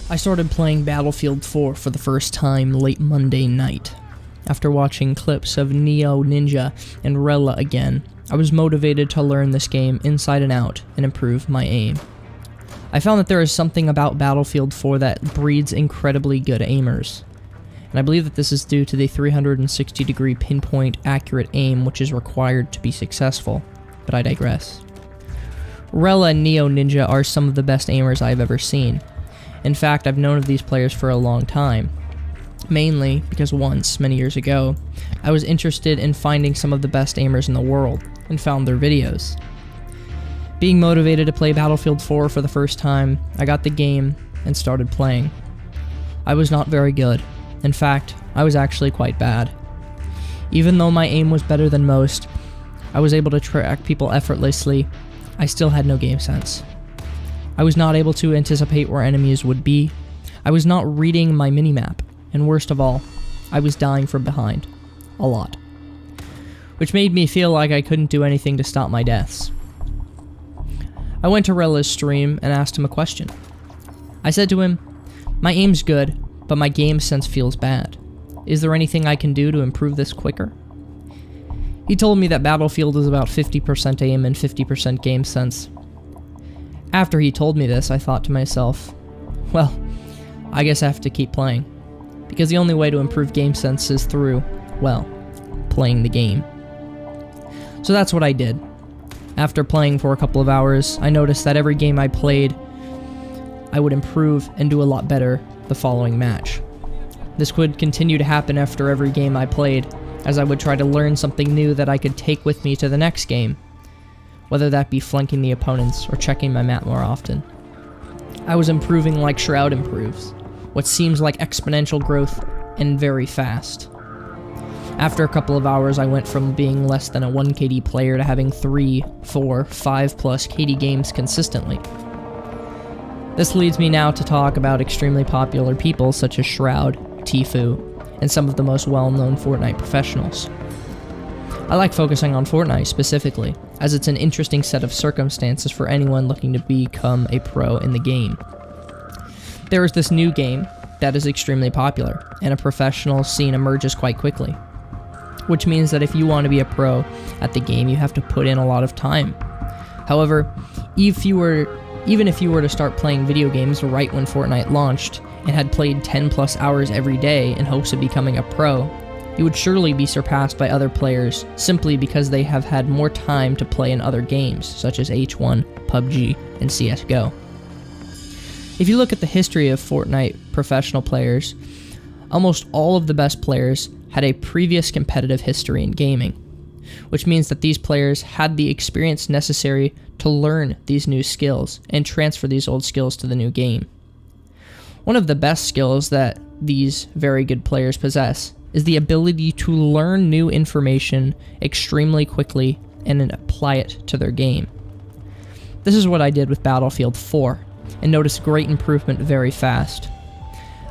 I started playing Battlefield 4 for the first time late Monday night. After watching clips of Neo Ninja and Rella again, I was motivated to learn this game inside and out and improve my aim. I found that there is something about Battlefield 4 that breeds incredibly good aimers, and I believe that this is due to the 360-degree pinpoint accurate aim which is required to be successful, but I digress. Rella and Neo Ninja are some of the best aimers I've ever seen. In fact, I've known of these players for a long time, mainly because once, many years ago, I was interested in finding some of the best aimers in the world, and found their videos. Being motivated to play Battlefield 4 for the first time, I got the game and started playing. I was not very good. In fact, I was actually quite bad. Even though my aim was better than most, I was able to track people effortlessly, I still had no game sense. I was not able to anticipate where enemies would be, I was not reading my minimap, and worst of all, I was dying from behind. A lot. Which made me feel like I couldn't do anything to stop my deaths. I went to Rella's stream and asked him a question. I said to him, "My aim's good, but my game sense feels bad. Is there anything I can do to improve this quicker?" He told me that Battlefield is about 50% aim and 50% game sense. After he told me this, I thought to myself, well, I guess I have to keep playing, because the only way to improve game sense is through, well, playing the game. So that's what I did. After playing for a couple of hours, I noticed that every game I played, I would improve and do a lot better the following match. This would continue to happen after every game I played, as I would try to learn something new that I could take with me to the next game, whether that be flanking the opponents or checking my map more often. I was improving like Shroud improves, what seems like exponential growth and very fast. After a couple of hours, I went from being less than a 1 KD player to having 3, 4, 5 plus KD games consistently. This leads me now to talk about extremely popular people such as Shroud, Tfue, and some of the most well-known Fortnite professionals. I like focusing on Fortnite specifically, as it's an interesting set of circumstances for anyone looking to become a pro in the game. There is this new game that is extremely popular, and a professional scene emerges quite quickly. Which means that if you want to be a pro at the game, you have to put in a lot of time. However, even if you were to start playing video games right when Fortnite launched, and had played 10 plus hours every day in hopes of becoming a pro, you would surely be surpassed by other players simply because they have had more time to play in other games, such as H1, PUBG, and CSGO. If you look at the history of Fortnite professional players, almost all of the best players had a previous competitive history in gaming, which means that these players had the experience necessary to learn these new skills and transfer these old skills to the new game. One of the best skills that these very good players possess is the ability to learn new information extremely quickly and then apply it to their game. This is what I did with Battlefield 4, and noticed great improvement very fast.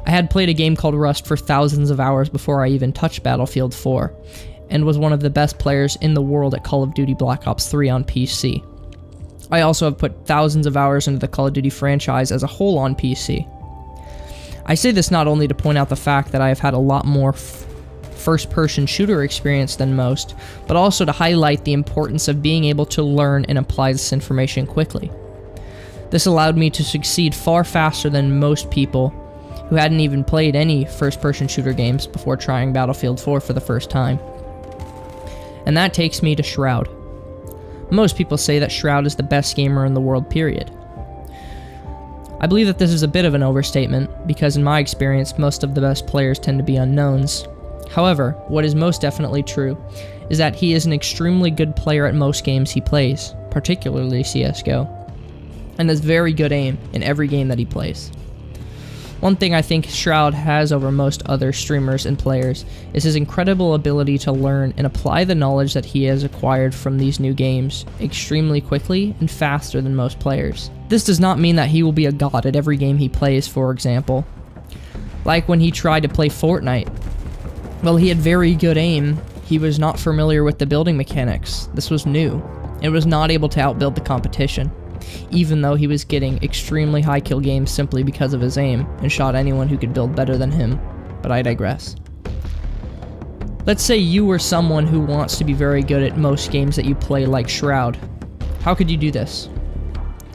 I had played a game called Rust for thousands of hours before I even touched Battlefield 4, and was one of the best players in the world at Call of Duty Black Ops 3 on PC. I also have put thousands of hours into the Call of Duty franchise as a whole on PC. I say this not only to point out the fact that I have had a lot more first-person shooter experience than most, but also to highlight the importance of being able to learn and apply this information quickly. This allowed me to succeed far faster than most people who hadn't even played any first-person shooter games before trying Battlefield 4 for the first time. And that takes me to Shroud. Most people say that Shroud is the best gamer in the world, period. I believe that this is a bit of an overstatement, because in my experience, most of the best players tend to be unknowns. However, what is most definitely true is that he is an extremely good player at most games he plays, particularly CSGO, and has very good aim in every game that he plays. One thing I think Shroud has over most other streamers and players is his incredible ability to learn and apply the knowledge that he has acquired from these new games extremely quickly and faster than most players. This does not mean that he will be a god at every game he plays, for example. Like when he tried to play Fortnite. Well, he had very good aim, he was not familiar with the building mechanics. This was new, and was not able to outbuild the competition. even though he was getting extremely high kill games simply because of his aim, and shot anyone who could build better than him, but I digress. Let's say you were someone who wants to be very good at most games that you play, like Shroud. How could you do this?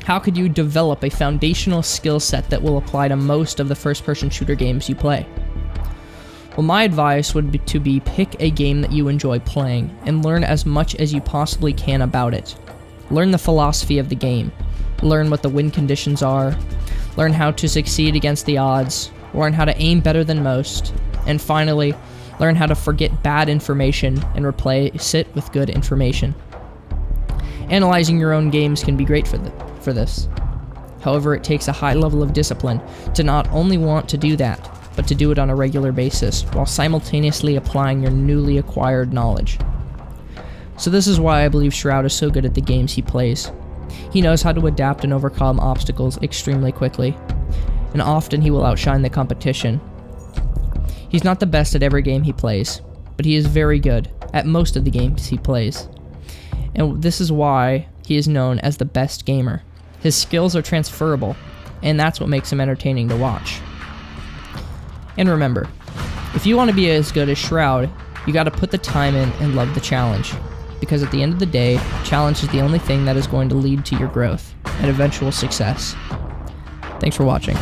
How could you develop a foundational skill set that will apply to most of the first-person shooter games you play? Well, my advice would be to pick a game that you enjoy playing and learn as much as you possibly can about it. Learn the philosophy of the game. Learn what the win conditions are. Learn how to succeed against the odds. Learn how to aim better than most. And finally, learn how to forget bad information and replace it with good information. Analyzing your own games can be great for this. However, it takes a high level of discipline to not only want to do that, but to do it on a regular basis, while simultaneously applying your newly acquired knowledge. So this is why I believe Shroud is so good at the games he plays. He knows how to adapt and overcome obstacles extremely quickly, and often he will outshine the competition. He's not the best at every game he plays, but he is very good at most of the games he plays. And this is why he is known as the best gamer. His skills are transferable, and that's what makes him entertaining to watch. And remember, if you want to be as good as Shroud, you gotta put the time in and love the challenge. Because at the end of the day, challenge is the only thing that is going to lead to your growth and eventual success. Thanks for watching.